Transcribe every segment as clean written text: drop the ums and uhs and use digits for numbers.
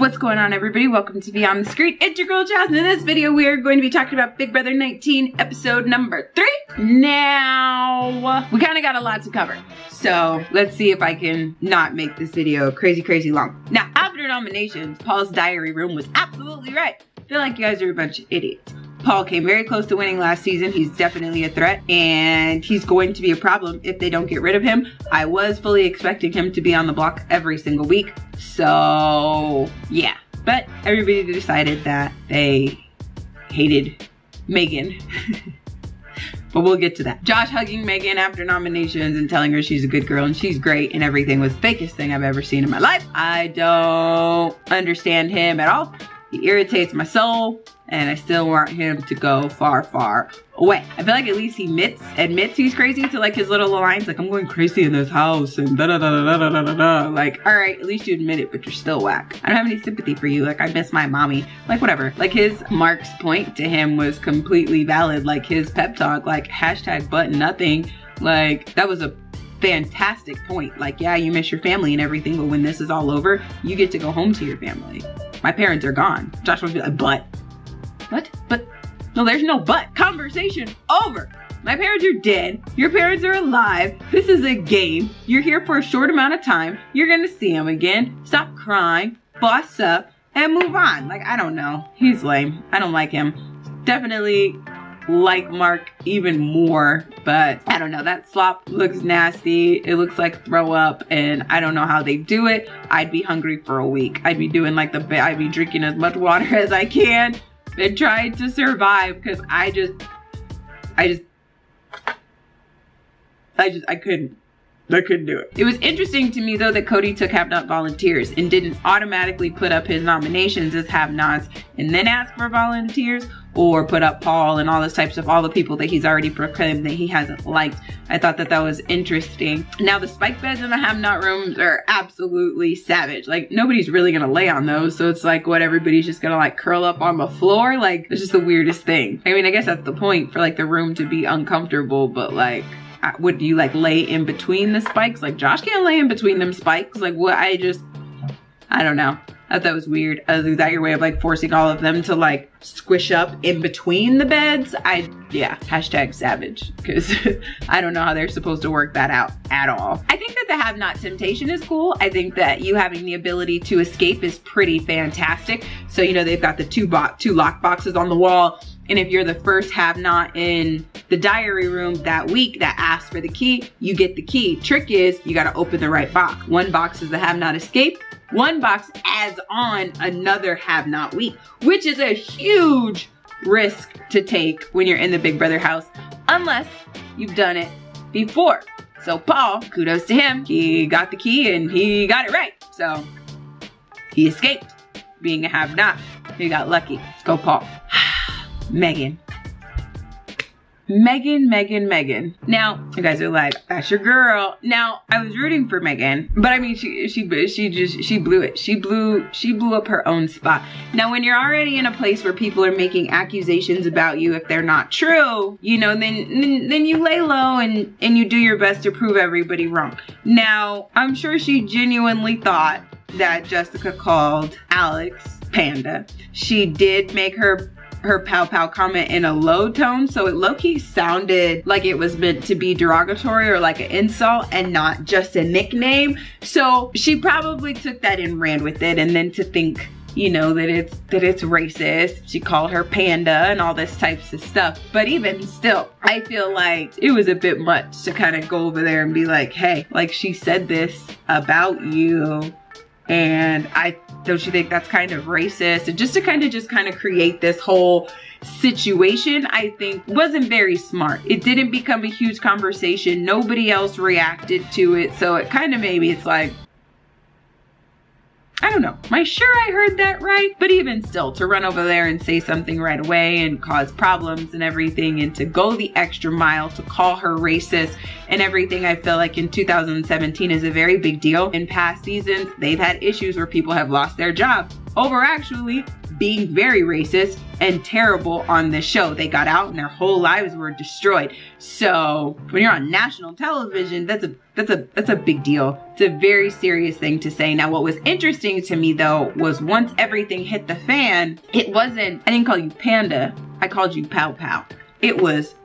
What's going on, everybody? Welcome to Beyond the Screen. It's your girl Jasmine. In this video, we are going to be talking about Big Brother 19, episode number 3. Now, we kind of got a lot to cover, so let's see if I can not make this video crazy long. Now, after nominations, Paul's diary room was absolutely right. I feel like you guys are a bunch of idiots. Paul came very close to winning last season. He's definitely a threat, and he's going to be a problem if they don't get rid of him. I was fully expecting him to be on the block every single week, so yeah. But everybody decided that they hated Megan. But we'll get to that. Josh hugging Megan after nominations and telling her she's a good girl and she's great and everything was the fakest thing I've ever seen in my life. I don't understand him at all. He irritates my soul, and I still want him to go far away. I feel like at least he admits he's crazy to like his little lines, like, I'm going crazy in this house and da da da da da da da da. Like, all right, at least you admit it, but you're still whack. I don't have any sympathy for you. Like, I miss my mommy. Like, whatever. Like, Mark's point to him was completely valid. Like, his pep talk, like, hashtag but nothing. Like, that was a fantastic point. Like, yeah, you miss your family and everything, but when this is all over, you get to go home to your family. My parents are gone. Josh would be like, but? What? But? No, there's no but. Conversation over. My parents are dead. Your parents are alive. This is a game. You're here for a short amount of time. You're gonna see them again. Stop crying. Boss up. And move on. Like, I don't know. He's lame. I don't like him. Definitely like Mark even more, but I don't know, that slop looks nasty. It looks like throw up, and I don't know how they do it. I'd be hungry for a week. I'd be doing like I'd be drinking as much water as I can and trying to survive, because I couldn't do it. It was interesting to me though that Cody took have-not volunteers and didn't automatically put up his nominations as have-nots and then ask for volunteers, or put up Paul and all this types of all the people that he's already proclaimed that he hasn't liked. I thought that was interesting. Now the spike beds in the have-not rooms are absolutely savage. Like, nobody's really gonna lay on those, so it's like, what, everybody's just gonna like curl up on the floor? Like, it's just the weirdest thing. I mean, I guess that's the point, for like the room to be uncomfortable, but like, would you like lay in between the spikes? Like, Josh can't lay in between them spikes. Like, what? I don't know. I thought that was weird. Is that your way of like forcing all of them to like squish up in between the beds? Yeah, hashtag savage, because I don't know how they're supposed to work that out at all. I think that the have-not temptation is cool. I think that you having the ability to escape is pretty fantastic. So, you know, they've got the two lock boxes on the wall. And if you're the first have-not in the diary room that week that asks for the key, you get the key. Trick is, you gotta open the right box. One box is the have-not escape. One box adds on another have-not week, which is a huge risk to take when you're in the Big Brother house, unless you've done it before. So Paul, kudos to him. He got the key and he got it right. So he escaped being a have-not. He got lucky. Let's go, Paul. Megan. Now, you guys are like, that's your girl. Now, I was rooting for Megan, but I mean, she blew it. She blew up her own spot. Now, when you're already in a place where people are making accusations about you if they're not true, you know, then you lay low and you do your best to prove everybody wrong. Now, I'm sure she genuinely thought that Jessica called Alex Panda. She did make her pow pow comment in a low tone, so it low-key sounded like it was meant to be derogatory or like an insult and not just a nickname. So she probably took that and ran with it, and then to think, you know, that it's racist. She called her Panda and all this types of stuff. But even still, I feel like it was a bit much to kind of go over there and be like, hey, like, she said this about you, and don't you think that's kind of racist? And just to kind of create this whole situation, I think wasn't very smart. It didn't become a huge conversation. Nobody else reacted to it. So it kind of, maybe it's like, I don't know. Am I sure I heard that right? But even still, to run over there and say something right away and cause problems and everything, and to go the extra mile to call her racist and everything, I feel like in 2017 is a very big deal. In past seasons, they've had issues where people have lost their job over actually being very racist and terrible on this show. They got out and their whole lives were destroyed. So when you're on national television, that's a big deal. It's a very serious thing to say. Now, what was interesting to me though was once everything hit the fan, it wasn't, I didn't call you Panda, I called you Pow Pow. It was,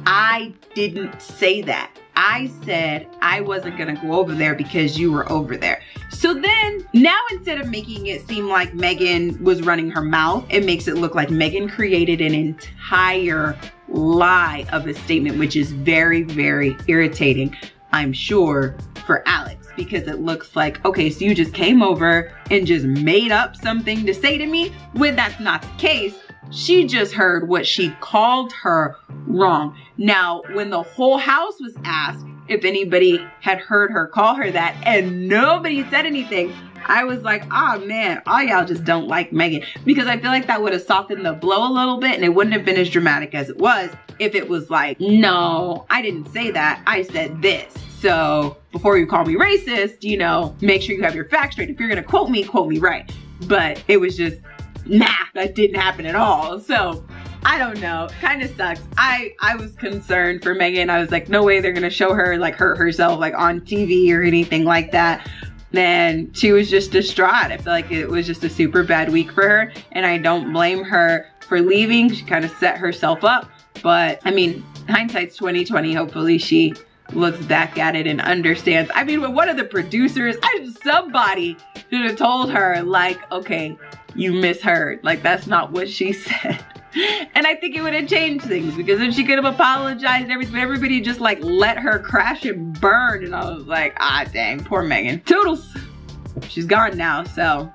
I didn't say that. I said I wasn't gonna go over there because you were over there. So then, now instead of making it seem like Megan was running her mouth, it makes it look like Megan created an entire lie of a statement, which is very, very irritating, I'm sure, for Alex, because it looks like, okay, so you just came over and just made up something to say to me, when that's not the case. She just heard what she called her wrong. Now, when the whole house was asked if anybody had heard her call her that and nobody said anything, I was like, oh man, all y'all just don't like Megan. Because I feel like that would have softened the blow a little bit and it wouldn't have been as dramatic as it was if it was like, no, I didn't say that, I said this. So before you call me racist, you know, make sure you have your facts straight. If you're gonna quote me right. But it was just, nah, that didn't happen at all. So I don't know, kind of sucks. I was concerned for Megan. I was like, no way they're gonna show her like hurt herself like on TV or anything like that. Then she was just distraught. I feel like it was just a super bad week for her and I don't blame her for leaving. She kind of set herself up, but I mean, hindsight's 20/20. Hopefully she looks back at it and understands. I mean, with one of the producers, somebody should have told her like, okay, you misheard. Like, that's not what she said. And I think it would have changed things because then she could have apologized and everything, but everybody just like let her crash and burn. And I was like, ah, dang, poor Megan. Toodles. She's gone now, so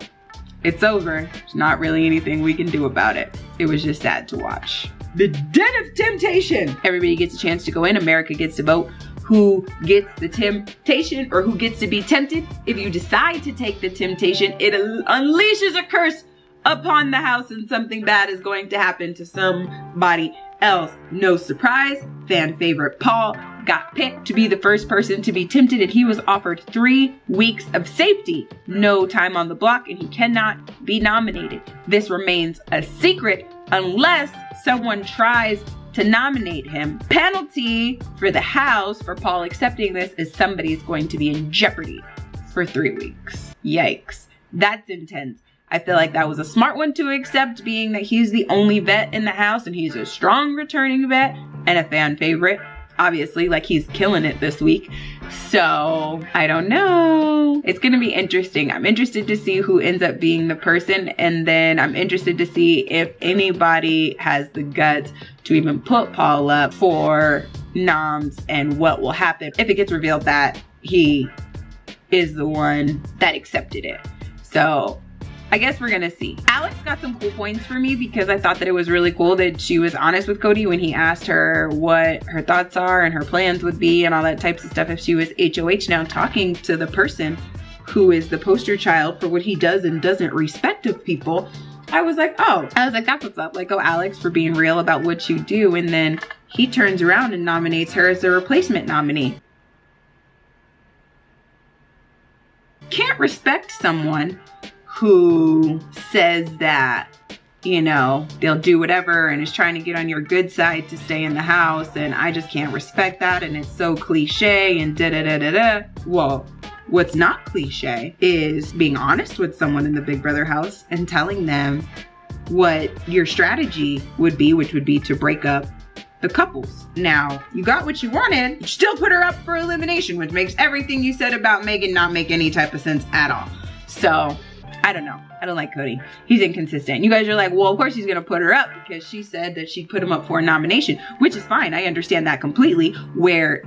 it's over. There's not really anything we can do about it. It was just sad to watch. The Den of Temptation. Everybody gets a chance to go in. America gets to vote who gets the temptation or who gets to be tempted. If you decide to take the temptation, it unleashes a curse upon the house and something bad is going to happen to somebody else. No surprise, fan favorite Paul got picked to be the first person to be tempted and he was offered 3 weeks of safety, no time on the block, and he cannot be nominated. This remains a secret unless someone tries to nominate him. Penalty for the house for Paul accepting this is somebody's going to be in jeopardy for 3 weeks. Yikes, that's intense. I feel like that was a smart one to accept, being that he's the only vet in the house and he's a strong returning vet and a fan favorite. Obviously, like he's killing it this week. So I don't know. It's gonna be interesting. I'm interested to see who ends up being the person, and then I'm interested to see if anybody has the guts to even put Paul up for noms and what will happen if it gets revealed that he is the one that accepted it. So I guess we're gonna see. Alex got some cool points for me because I thought that it was really cool that she was honest with Cody when he asked her what her thoughts are and her plans would be and all that types of stuff if she was HOH. Now talking to the person who is the poster child for what he does and doesn't respect of people, I was like, oh, that's what's up. Like, oh, Alex, for being real about what you do. And then he turns around and nominates her as the replacement nominee. Can't respect someone who says that, you know, they'll do whatever and is trying to get on your good side to stay in the house, and I just can't respect that, and it's so cliche and da-da-da-da-da. Well, what's not cliche is being honest with someone in the Big Brother house and telling them what your strategy would be, which would be to break up the couples. Now, you got what you wanted, you still put her up for elimination, which makes everything you said about Megan not make any type of sense at all. So, I don't know. I don't like Cody. He's inconsistent. You guys are like, well, of course he's gonna put her up because she said that she'd put him up for a nomination, which is fine. I understand that completely. Where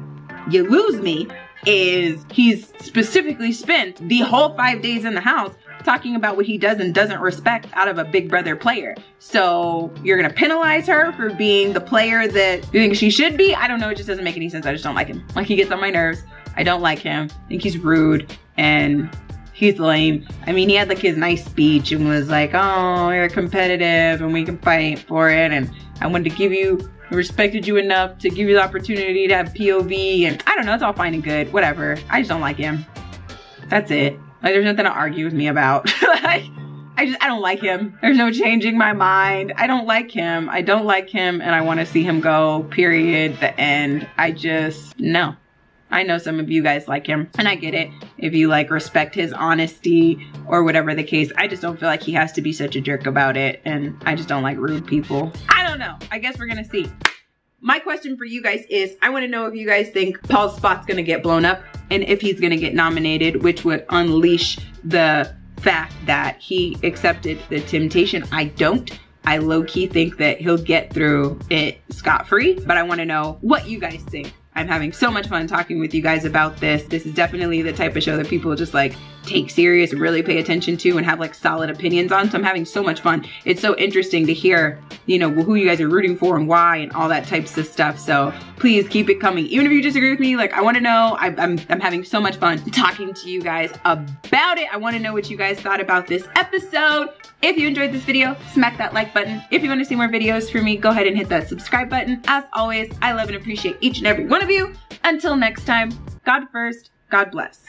you lose me is he's specifically spent the whole 5 days in the house talking about what he does and doesn't respect out of a Big Brother player. So you're gonna penalize her for being the player that you think she should be? I don't know, it just doesn't make any sense. I just don't like him. Like, he gets on my nerves. I don't like him. I think he's rude and he's lame. I mean, he had like his nice speech and was like, oh, you're competitive and we can fight for it. And I wanted to give you, I respected you enough to give you the opportunity to have POV. And I don't know, it's all fine and good, whatever. I just don't like him. That's it. Like, there's nothing to argue with me about. Like, I I don't like him. There's no changing my mind. I don't like him. I don't like him, and I want to see him go, period, the end. No. I know some of you guys like him, and I get it. If you like respect his honesty or whatever the case, I just don't feel like he has to be such a jerk about it, and I just don't like rude people. I don't know. I guess we're gonna see. My question for you guys is, I wanna know if you guys think Paul's spot's gonna get blown up and if he's gonna get nominated, which would unleash the fact that he accepted the temptation. I don't. I low-key think that he'll get through it scot-free, but I wanna know what you guys think. I'm having so much fun talking with you guys about this. This is definitely the type of show that people just like take serious and really pay attention to and have like solid opinions on. So I'm having so much fun. It's so interesting to hear, you know, who you guys are rooting for and why and all that types of stuff. So please keep it coming. Even if you disagree with me, like I wanna know, I'm having so much fun talking to you guys about it. I wanna know what you guys thought about this episode. If you enjoyed this video, smack that like button. If you want to see more videos from me, go ahead and hit that subscribe button. As always, I love and appreciate each and every one of you. Until next time, God first, God bless.